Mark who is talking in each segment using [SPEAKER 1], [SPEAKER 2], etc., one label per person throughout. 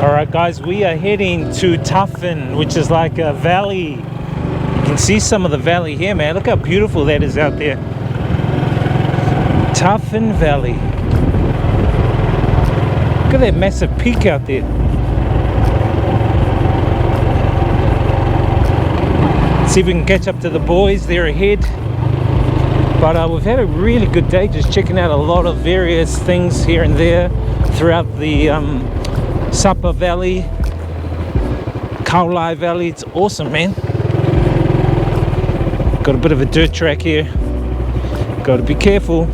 [SPEAKER 1] Alright guys, we are heading to Ta Phin, which is like a valley. You can see some of the valley here, man. Look how beautiful that is out there. Ta Phin Valley. Look at that massive peak out there. See if we can catch up to the boys. They're ahead. But we've had a really good day just checking out a lot of various things here and there throughout the Sapa Valley, Kaulai Valley. It's awesome, man. Got a bit of a dirt track here. Got to be careful.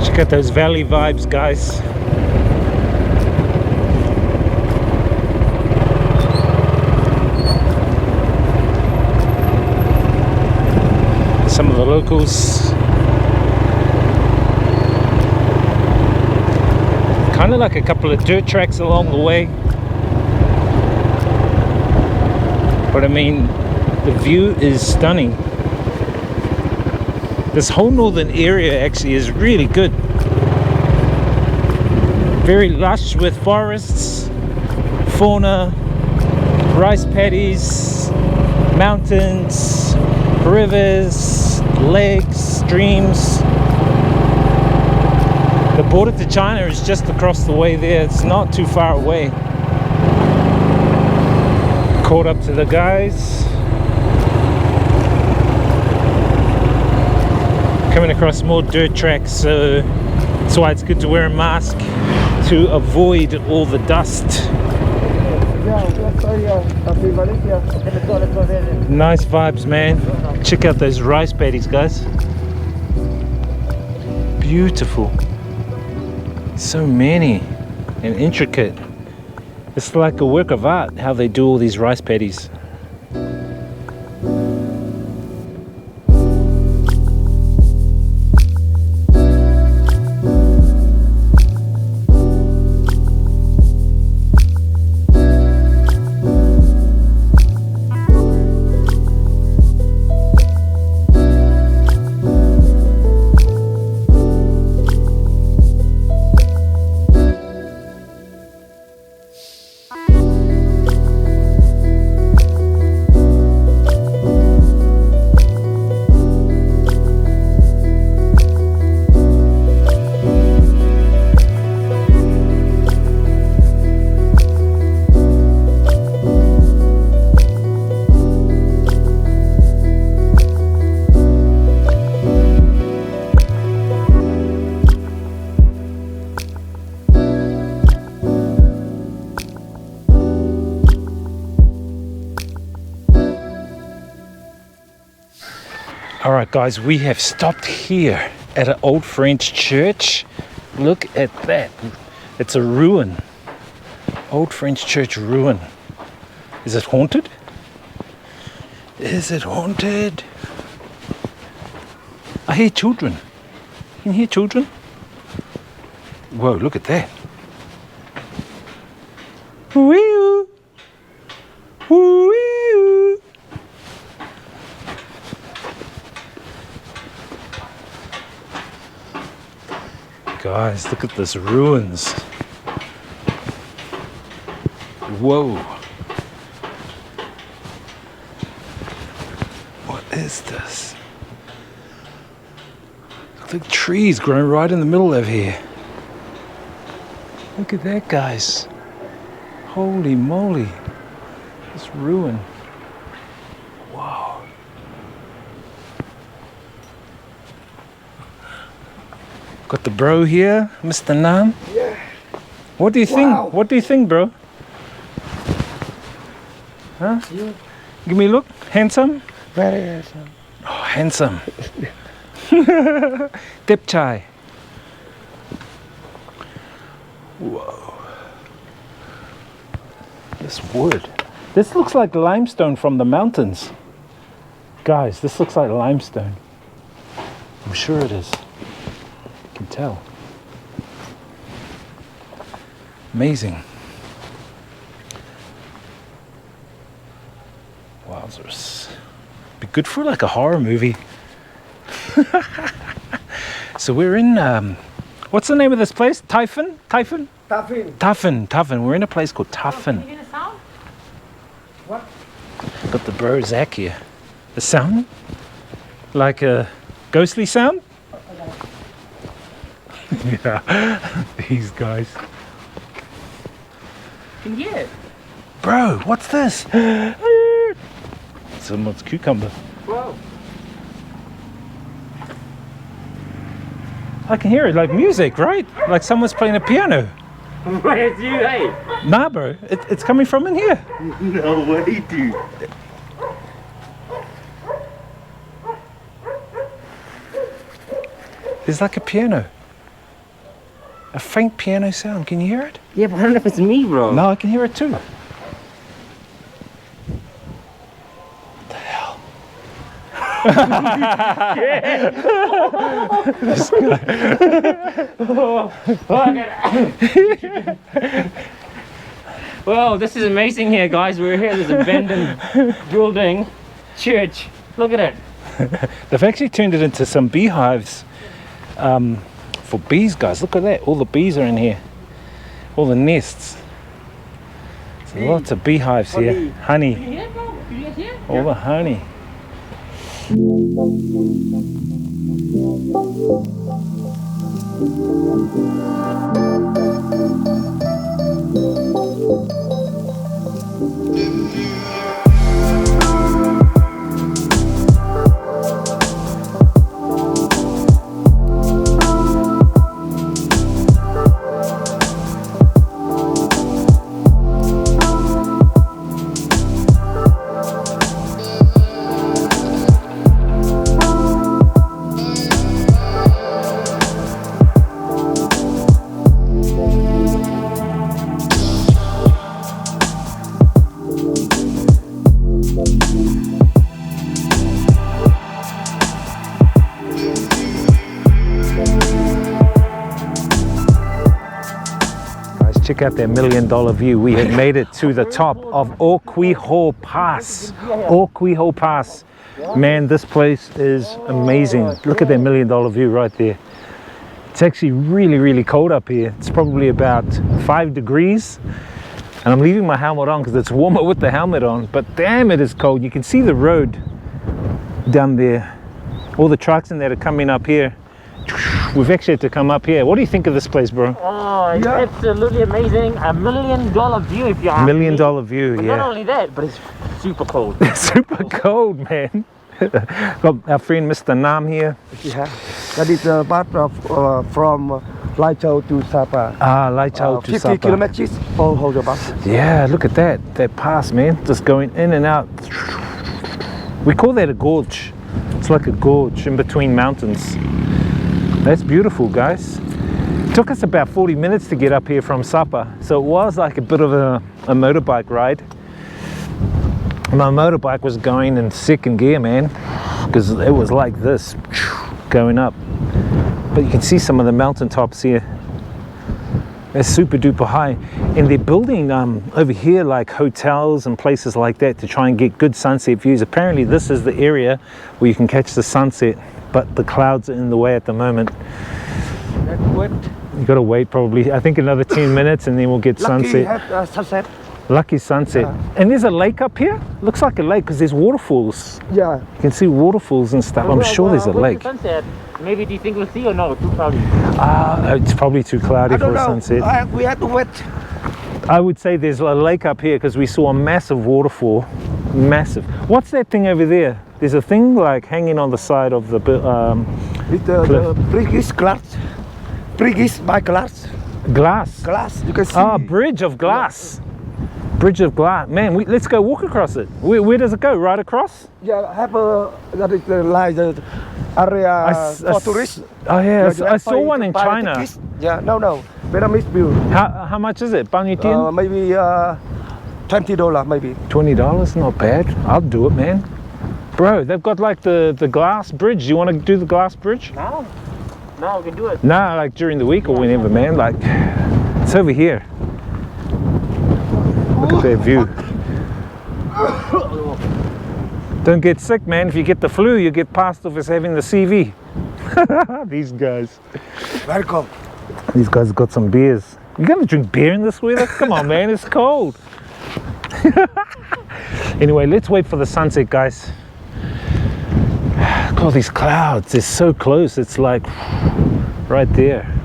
[SPEAKER 1] Check out those valley vibes, guys. Some of the locals. Kind of like a couple of dirt tracks along the way. But I mean, the view is stunning. This whole northern area actually is really good. Very lush with forests, fauna, rice paddies, mountains, rivers, lakes, streams. The border to China is just across the way there. It's not too far away. Caught up to the guys. Coming across more dirt tracks, so that's why it's good to wear a mask to avoid all the dust. Nice vibes, man. Check out those rice paddies, guys. Beautiful. So many and intricate. It's like a work of art how they do all these rice paddies. Alright guys, we have stopped here at an old French church. Look at that. It's a ruin. Old French church ruin. Is it haunted? Is it haunted? I hear children. You can hear children? Whoa, look at that. Wee-oo. Wee-oo. Guys, look at this ruins. Whoa. What is this? Look at trees growing right in the middle of here. Look at that, guys. Holy moly. This ruin. Wow. Got the bro here, Mr. Nam.
[SPEAKER 2] Yeah.
[SPEAKER 1] What do you think? What do you think, bro? Huh?
[SPEAKER 2] Yeah.
[SPEAKER 1] Give me a look. Handsome?
[SPEAKER 2] Very handsome.
[SPEAKER 1] Oh, handsome. Dip chai. Whoa. This wood. This looks like limestone from the mountains. Guys, this looks like limestone. I'm sure it is. You can tell. Amazing. Wowzers. Be good for like a horror movie. So we're in, what's the name of this place? Ta Phin? Ta Phin?
[SPEAKER 2] Ta Phin.
[SPEAKER 1] Ta Phin, Ta Phin. We're in a place called Ta Phin.
[SPEAKER 3] Can you hear the sound?
[SPEAKER 2] What?
[SPEAKER 1] Got the bro Zach here. The sound? Like a ghostly sound? Yeah, these guys.
[SPEAKER 3] Can you hear it?
[SPEAKER 1] Bro, what's this? Someone's cucumber.
[SPEAKER 3] Whoa.
[SPEAKER 1] I can hear it like music, right? Like someone's playing a piano.
[SPEAKER 3] Where's you, hey?
[SPEAKER 1] Nah, bro, it's coming from in here.
[SPEAKER 2] No way, dude.
[SPEAKER 1] There's like a piano. A faint piano sound. Can you hear it?
[SPEAKER 3] Yeah, but I don't know if it's me, bro.
[SPEAKER 1] No, I can hear it too. What the hell? This guy.
[SPEAKER 3] Well, this is amazing here, guys. We're here. There's abandoned building, church. Look at it.
[SPEAKER 1] They've actually turned it into some beehives for bees, guys. Look at that. All the bees are in here. All the nests. So lots of beehives here. Honey.
[SPEAKER 3] Can you hear it, bro? Can you guys hear it?
[SPEAKER 1] All the honey. Check out that $1 million view. We have made it to the top of O Quy Ho Pass. O Quy Ho Pass. Man, this place is amazing. Look at that $1 million view right there. It's actually really, really cold up here. It's probably about 5 degrees. And I'm leaving my helmet on because it's warmer with the helmet on. But damn, it is cold. You can see the road down there. All the trucks and that are coming up here. We've actually had to come up here. What do you think of this place, bro?
[SPEAKER 3] Oh, it's absolutely amazing. $1 million view, if you ask
[SPEAKER 1] $1
[SPEAKER 3] me.
[SPEAKER 1] million view,
[SPEAKER 3] But
[SPEAKER 1] yeah.
[SPEAKER 3] not only that, but it's super cold.
[SPEAKER 1] It's super cold, man. Got our friend Mr. Nam here.
[SPEAKER 2] Yeah, that is part of from liable to Sapa.
[SPEAKER 1] Ah, liable to
[SPEAKER 2] 50
[SPEAKER 1] Sapa.
[SPEAKER 2] kilometers for hold the bus.
[SPEAKER 1] Yeah, look at that. That pass, man. Just going in and out. We call that a gorge. It's like a gorge in between mountains. That's beautiful, guys. Took us about 40 minutes to get up here from Sapa, so it was like a bit of a motorbike ride. My motorbike was going in second gear, man, because it was like this, going up. But you can see some of the mountaintops here. They're super duper high. And they're building over here like hotels and places like that to try and get good sunset views. Apparently this is the area where you can catch the sunset, but the clouds are in the way at the moment.
[SPEAKER 2] That's what.
[SPEAKER 1] You gotta wait probably, I think another 10 minutes and then we'll get
[SPEAKER 2] Lucky
[SPEAKER 1] sunset.
[SPEAKER 2] have sunset.
[SPEAKER 1] Lucky sunset. And there's a lake up here. Looks like a lake because there's waterfalls.
[SPEAKER 2] Yeah.
[SPEAKER 1] You can see waterfalls and stuff. I'm sure there's a
[SPEAKER 3] where's
[SPEAKER 1] lake.
[SPEAKER 3] the sunset? Maybe do you think we'll see or no? Too cloudy.
[SPEAKER 1] It's probably too cloudy
[SPEAKER 2] I
[SPEAKER 1] for
[SPEAKER 2] don't
[SPEAKER 1] a
[SPEAKER 2] know.
[SPEAKER 1] sunset.
[SPEAKER 2] We have to wait.
[SPEAKER 1] I would say there's a lake up here because we saw a massive waterfall. Massive. What's that thing over there? There's a thing like hanging on the side of the
[SPEAKER 2] With the British glass. British by glass.
[SPEAKER 1] glass.
[SPEAKER 2] Glass. You can see.
[SPEAKER 1] Ah, bridge of glass. Bridge of glass. Man, let's go walk across it. Where does it go? Right across?
[SPEAKER 2] Yeah, have that is like the area for tourists.
[SPEAKER 1] Oh yeah,
[SPEAKER 2] You
[SPEAKER 1] I
[SPEAKER 2] have
[SPEAKER 1] saw
[SPEAKER 2] to
[SPEAKER 1] one in
[SPEAKER 2] buy
[SPEAKER 1] China.
[SPEAKER 2] tickets. Yeah, no. Vietnamese bill.
[SPEAKER 1] How much is it? Bao nhiêu tiền?
[SPEAKER 2] Maybe $20 maybe.
[SPEAKER 1] $20, not bad. I'll do it, man. Bro, they've got like the glass bridge. You want to do the glass bridge?
[SPEAKER 3] No, we can do it.
[SPEAKER 1] Nah, like during the week or whenever, man. Like, it's over here. Look at that view. Don't get sick, man. If you get the flu, you get passed off as having the CV. These guys.
[SPEAKER 2] Welcome.
[SPEAKER 1] These guys got some beers. You're gonna drink beer in this weather? Come on, man, it's cold. Anyway, let's wait for the sunset, guys. Look at all these clouds, they're so close. It's like right there.